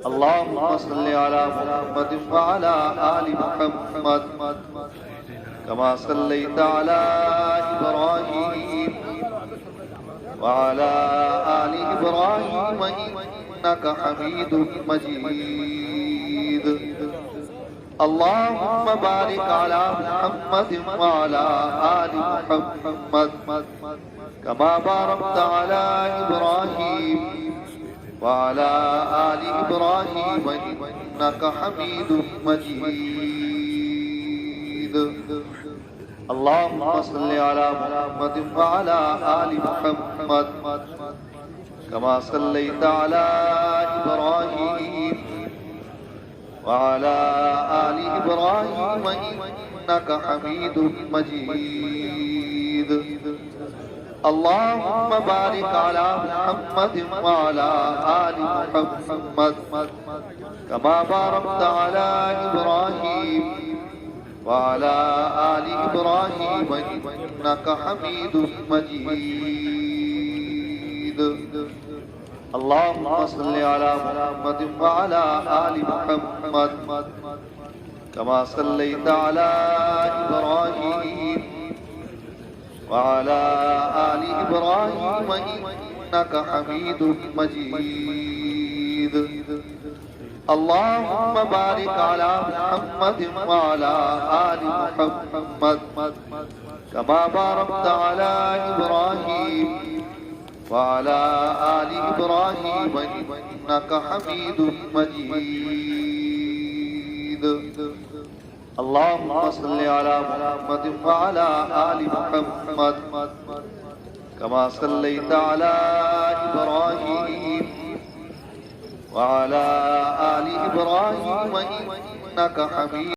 اللهم صل على محمد وعلى آل محمد كما صليت على إبراهيم وعلى آل إبراهيم إنك حميد مجيد اللهم بارك على محمد وعلى آل محمد كما باركت على إبراهيم وعلى آل إبراهيم إنك حميد مجيد اللهم صل على محمد وعلى آل محمد كما صليت على إبراهيم وعلى آل إبراهيم إنك حميد مجيد اللهم بارك على محمد وعلى آل محمد كما باركت على إبراهيم وعلى آل إبراهيم إنك حميد مجيد اللهم صل على محمد وعلى آل محمد كما صليت على إبراهيم وعلى آل إبراهيم إنك حميد مجيد اللهم بارك على محمد وعلى آل محمد كما باركت على إبراهيم وعلى آل إبراهيم إنك حميد مجيد اللهم صل على محمد وعلى آل محمد كما صليت على إبراهيم وعلى آل إبراهيم إنك حميد